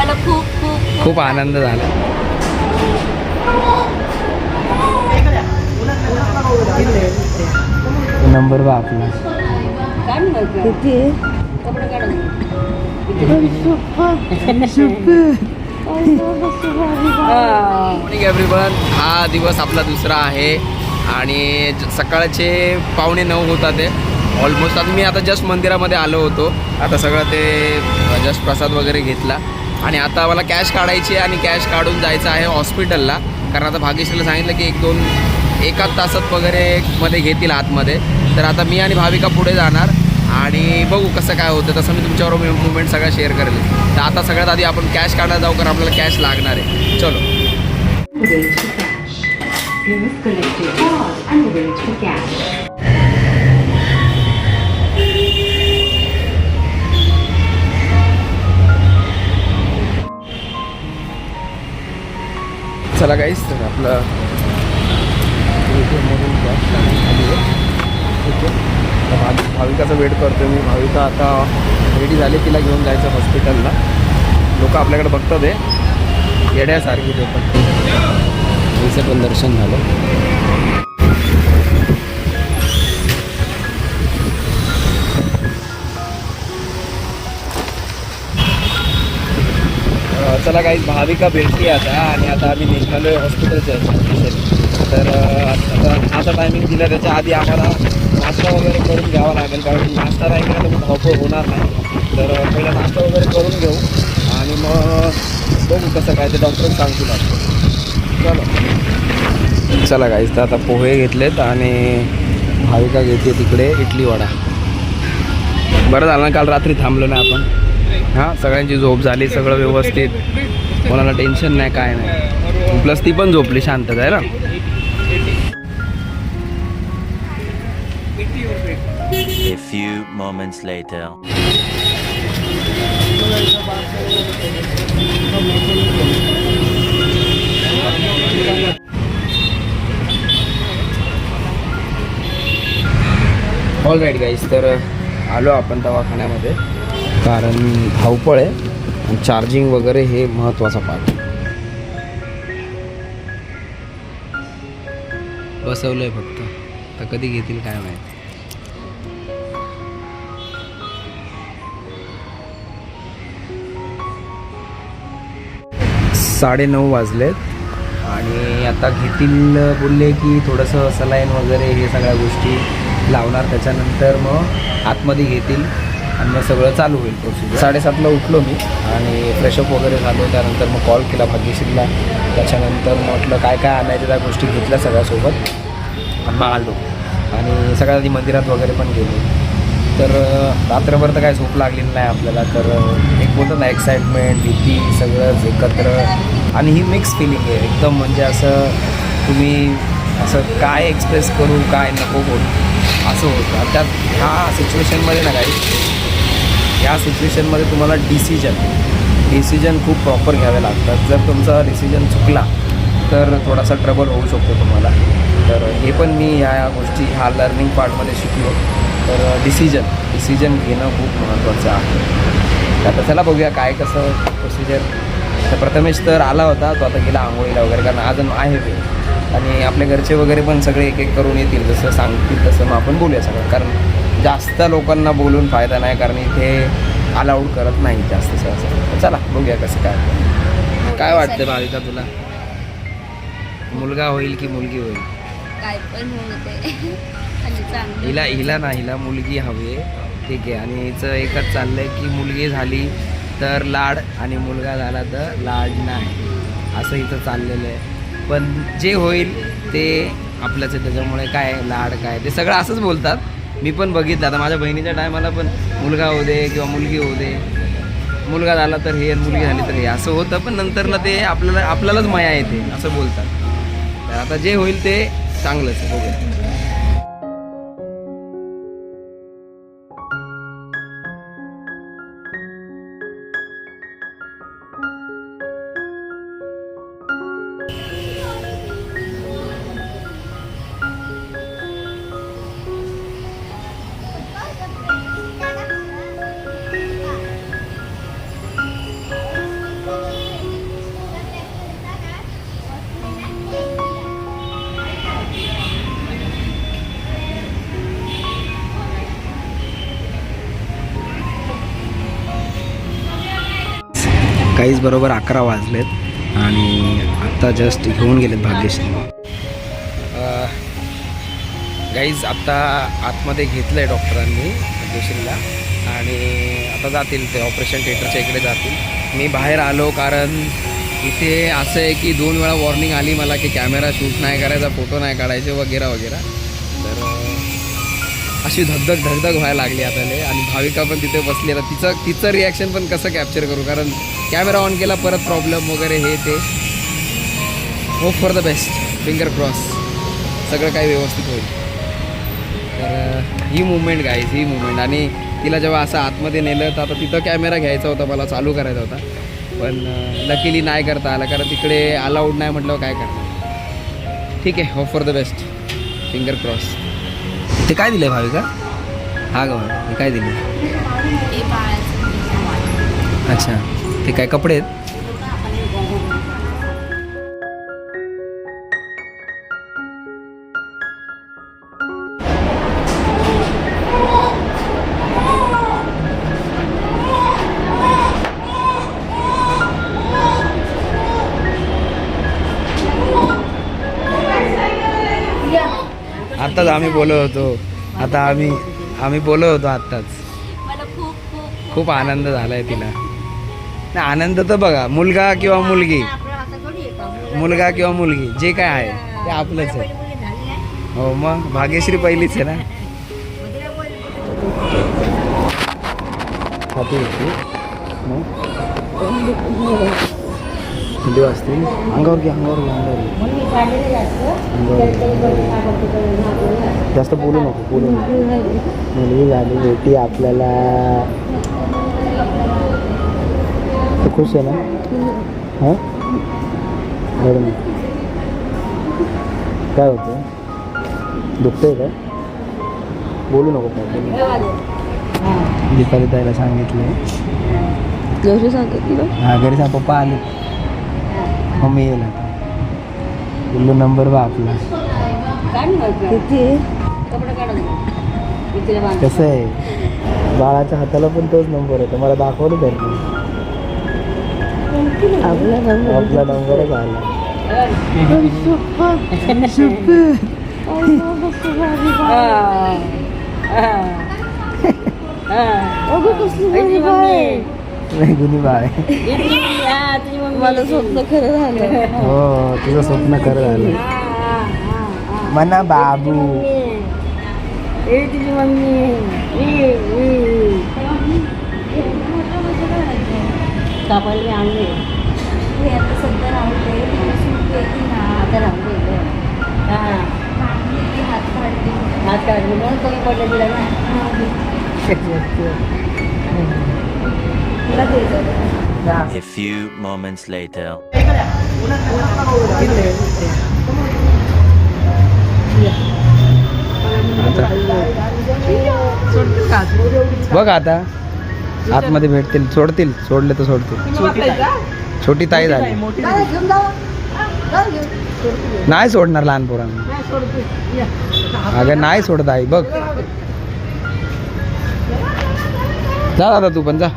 मला खूप खूप आनंद झाला. नंबर बा आपला किती मॉर्निंग एव्हरीवन. हा दिवस आपला दुसरा आहे आणि सकाळचे 8:45 होतात ते ऑलमोस्ट. आता मी जस्ट मंदिरामध्ये आलो होतो. आता सगळं ते जस्ट प्रसाद वगैरे घेतला आणि आता मला कॅश काढायची आणि कॅश काढून जायचं आहे हॉस्पिटलला. कारण आता भाग्यश्रीला सांगितलं की एका तासात वगैरे मध्ये घेतील आतमध्ये. तर आता मी आणि भाविका पुढे जाणार आणि बघू कसं काय होतं. तसं मी तुमच्याबरोबर मुवमेंट सगळं शेअर करेल. तर आता सगळ्यात आधी आपण कॅश काढायला जाऊ कारण आपल्याला कॅश लागणार आहे. चलो. चला गाईस, तर आपलं भाविकाचा वेट करतो मी. भाविका आता रेडी झाली, तिला घेऊन जायचं हॉस्पिटलला. लोक आपल्याकडे बघतात आहे येड्यासारखी. ते पण तिचं पण दर्शन झालं. चला काही भाविका भेटली आता आणि आता आम्ही निघालो आहे हॉस्पिटलच्या तर आता टायमिंग दिला. त्याच्या आधी आम्हाला नाश्ता वगैरे करून घ्यावा लागेल कारण नाश्ता नाही केला तर मग धावपळ होणार नाही. तर पहिला नाश्ता वगैरे करून घेऊ आणि मग बघू कसं काय ते डॉक्टर सांगतील आपलं. चला काहीच तर आता पोहे घेतलेत आणि भाविका घेतली तिकडे इडली वडा. बरं झालं ना काल रात्री थांबलो ना आपण. हां, सगळ्यांची झोप झाली, सगळं व्यवस्थित, कोणाला टेन्शन नाही काय नाही. प्लस ती पण झोपली शांतता आहे ना. A few moments later. All right guys, तर आलो आपण दवाखान्यामध्ये कारण धावपळ आहे आणि चार्जिंग वगैरे हे महत्त्वाचा पार्ट. बसवलं आहे फक्त, तर कधी घेतील काय माहिती. साडेनऊ वाजलेत आणि आता घेतील बोलले की थोडंसं सलाईन वगैरे हे सगळ्या गोष्टी लावणार. त्याच्यानंतर मग आतमध्ये घेतील आणि मग सगळं चालू होईल प्रोसिजर. 7:30ला उठलो मी आणि फ्रेशअप वगैरे झालो. त्यानंतर मग कॉल केला भाग्यश्रीला. त्याच्यानंतर म्हटलं काय काय आणायचं त्या गोष्टी घेतल्या सगळ्यासोबत आणि मग आलो आणि सगळ्यात आधी मंदिरात वगैरे पण गेलो. तर रात्रभर तर काय झोप लागलेली नाही आपल्याला. तर एक बोलतं ना एक्साइटमेंट, भीती, सगळंच एकत्र आणि ही मिक्स फिलिंग आहे एकदम. म्हणजे असं तुम्ही असं काय एक्सप्रेस करू काय नको बोलू असं होतं. त्यात ह्या सिच्युएशनमध्ये ना काही ह्या सिच्युएशनमध्ये तुम्हाला डिसिजन खूप प्रॉपर घ्यावे लागतात. जर तुमचा डिसिजन चुकला तर थोडासा ट्रबल होऊ शकतो तुम्हाला. तर हे पण मी ह्या गोष्टी ह्या लर्निंग पार्टमध्ये शिकलो. तर डिसिजन घेणं खूप महत्त्वाचं आहे. तर आता चला बघूया काय कसं प्रोसिजर. तर प्रथमेश तर आला होता, तो आता गेला आंघोळीला वगैरे कारण आज आहे ते. आणि आपल्या घरचे वगैरे पण सगळे एक एक करून येतील, जसं सांगतील तसं मग आपण बोलूया सगळं. कारण जास्त लोकांना बोलून फायदा नाही कारण इथे अलाउड करत नाही जास्त सहसा. चला बघूया कसं काय वाटतं भाविका तुला, मुलगा होईल की मुलगी होईल? काय पण होते हिला मुलगी हवी आहे, ठीक आहे. आणि हिचं एकच चाललंय की मुलगी झाली तर लाड आणि मुलगा झाला तर लाड नाही, असं इथं चाललेलं आहे. पण जे होईल ते आपल्याच आहे, त्याच्यामुळे काय लाड काय ते सगळं असंच बोलतात. मी पण बघितलं आता माझ्या बहिणीच्या टायमाला पण मुलगा होऊ दे किंवा मुलगी होऊ दे, मुलगा झाला तर हे मुलगी झाली तर हे असं होतं. पण नंतरला ते आपल्यालाच माया येते असं बोलतात. तर आता जे होईल ते चांगलंच आहे, बघूया. काहीच बरोबर 11 वाजलेत आणि आत्ता जस्ट घेऊन गेलेत भाग्यश्री. गाईज आत्ता आतमध्ये घेतलं आहे डॉक्टरांनी भाग्यश्रीला आणि आता जातील ते ऑपरेशन थिएटरच्या इकडे जातील. मी बाहेर आलो कारण इथे असं आहे की 2 वेळा वॉर्निंग आली मला की कॅमेरा शूट नाही करायचा, फोटो नाही काढायचे वगैरे वगैरे. तर अशी धगधग व्हायला लागली आता आणि भाविका पण तिथे बसली. आता तिचं रिॲक्शन पण कसं कॅप्चर करू कारण कॅमेरा ऑन केला परत प्रॉब्लेम वगैरे हे ते. Hope for the best, finger cross, सगळं काही व्यवस्थित होईल. तर ही मुवमेंट गाईज, ही मुवमेंट. आणि तिला जेव्हा असं आतमध्ये नेलं तर आता तिथं कॅमेरा घ्यायचा होता, मला चालू करायचा होता, पण लकीली नाही करता आला कारण तिकडे अलाउड नाही म्हटल्यावर काय करणार. ठीक आहे, hope for the best, finger cross. ते काय दिलं भाविका? हा ग हे काय दिलं? अच्छा, ते काय कपडे आहेत? आत्ताच आम्ही बोलत होतो, आता आम्ही बोलत होतो आत्ताच. मला खूप खूप आनंद झालाय तिला. नाही आनंद तर बघा, मुलगा किंवा मुलगी, मुलगा किंवा मुलगी जे काय आहे ते आपलंच आहे. हो मग भाग्यश्री पहिलीच आहे ना. थंडी वाजते अंगावर घे, जास्त बोलू नको. मुलगी झाली बेटी आपल्याला. तू खुश आहे ना? हां मॅडम काय होतं? दुखतंय का? बोलू नको काय. दीपाली ताईला सांगितलं, घरी सांगितलं. हां घरी सांग, पप्पा आले, मम्मी येईल आता. पिल्लू नंबर बा आपला. कसं आहे बाळाच्या हाताला पण तोच नंबर आहे, मला दाखवलं त्यांनी. आपला नंबरच आला. गुणी बाय, मला स्वप्न खरं झालं. हो तुझं स्वप्न खरं झालं म्हणा बाबू. तुझी मम्मी कापायला आणले हे आता सध्या राहते आता राहते. हात काढले म्हणून कमी पडलं तिला ना. A few moments later. बघ आता आतमध्ये भेटतील, सोडले तर सोडतील. छोटी ताई झाली, नाही सोडणार लहान पोरांना. अगं नाही सोडत आई, बघ जा दादा तू पण जा.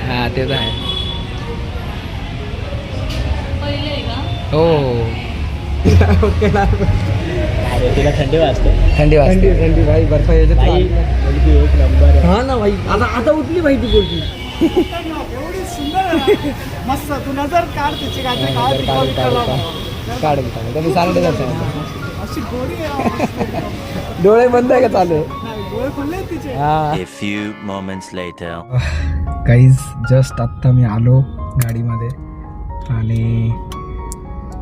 हा ते तर आहे. हो तिला थंडी वाजते. थंडी भाई, बर्फ याच्यात हा ना भाई, आता उठली भाई ती बोलती. मस्त तू नजर काढ तिची काढून तुम्ही चालले जायचं. अशी गोरी आहे. डोळे बंद आहे का चालू? डोळे खुलले तिचे. A few moments later. Guys just आत्ता मी आलो गाडीमध्ये आणि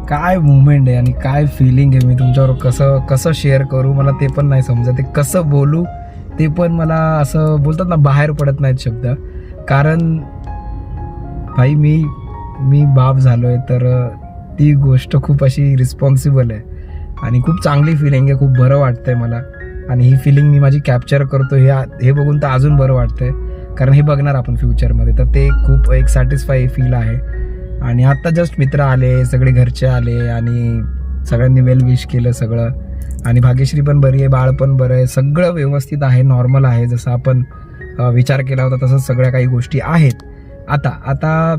काय मुवमेंट आहे आणि काय फिलिंग आहे, मी तुमच्यावर कसं शेअर करू मला ते पण नाही समजत. ते कसं बोलू ते पण मला असं बोलतात ना, बाहेर पडत नाहीत शब्द. कारण भाई मी बाप झालो आहे, तर ती गोष्ट खूप अशी रिस्पॉन्सिबल आहे आणि खूप चांगली फिलिंग आहे. खूप बरं वाटतंय मला आणि ही फिलिंग मी माझी कॅप्चर करतो, हे बघून तर अजून बरं वाटतंय. कारण हे बघणार आपण फ्युचरमध्ये, तर ते खूप एक सॅटिस्फाय फील आहे. आणि आत्ता जस्ट मित्र आले, सगळे घरचे आले आणि सगळ्यांनी वेल विश केलं सगळं. आणि भाग्यश्री पण बरी आहे, बाळ पण बरं आहे, सगळं व्यवस्थित आहे, नॉर्मल आहे, जसं आपण विचार केला होता तसंच सगळ्या काही गोष्टी आहेत. आता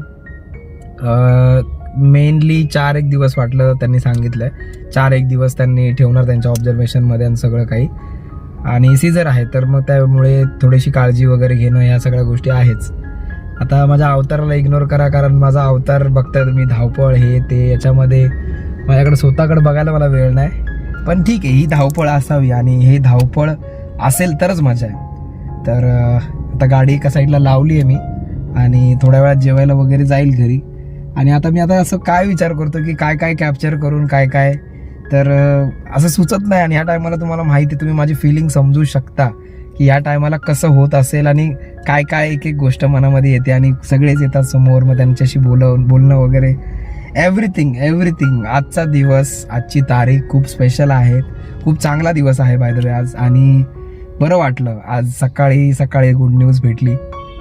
मेनली 4-1 दिवस वाटलं त्यांनी सांगितलं आहे, 4-1 दिवस त्यांनी ठेवणार त्यांच्या ऑब्झर्वेशनमध्ये आणि सगळं काही. आणि सीझर आहे तर मग त्यामुळे थोडीशी काळजी वगैरे घेणं ह्या सगळ्या गोष्टी आहेच. आता माझ्या अवताराला इग्नोर करा, कारण माझा अवतार बघताय तुम्ही, धावपळ हे ते, याच्यामध्ये माझ्याकडे स्वतःकडे बघायला मला वेळ नाही. पण ठीक आहे, ही धावपळ असावी आणि हे धावपळ असेल तरच मजा आहे. तर आता गाडी एका साईडला लावली आहे मी आणि थोड्या वेळात जेवायला वगैरे जाईल घरी. आणि आता मी असं काय विचार करतो की काय काय कॅप्चर करून काय काय, तर असं सुचत नाही. आणि ह्या टायमाला तुम्हाला माहिती आहे, तुम्ही माझी फिलिंग समजू शकता की ह्या टायमाला कसं होत असेल आणि काय काय एक एक गोष्ट मनामध्ये येते आणि सगळेच येतात समोर, मग त्यांच्याशी बोलणं वगैरे, एव्हरीथिंग. आजचा दिवस, आजची तारीख खूप स्पेशल आहे, खूप चांगला दिवस आहे बाय द वे आज. आणि बरं वाटलं आज सकाळी गुड न्यूज भेटली,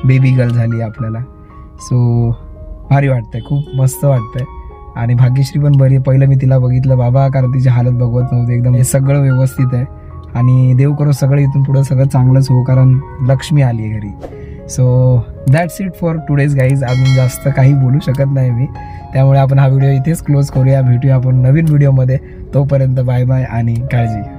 बेबी गर्ल झाली आपल्याला. सो भारी वाटतंय, खूप मस्त वाटतंय. आणि भाग्यश्री पण बरी आहे. पहिलं मी तिला बघितलं बाबा, कारण तिची हालत बघवत नव्हती एकदम. हे सगळं व्यवस्थित आहे आणि देव करो सगळं इथून पुढं सगळं चांगलंच हो, कारण लक्ष्मी आली आहे घरी. So that's it for today's guys. अजून जास्त काही बोलू शकत नाही मी, त्यामुळे आपण हा व्हिडिओ इथेच क्लोज करूया. भेटूया आपण नवीन व्हिडिओमध्ये. तोपर्यंत बाय बाय आणि काळजी घ्या.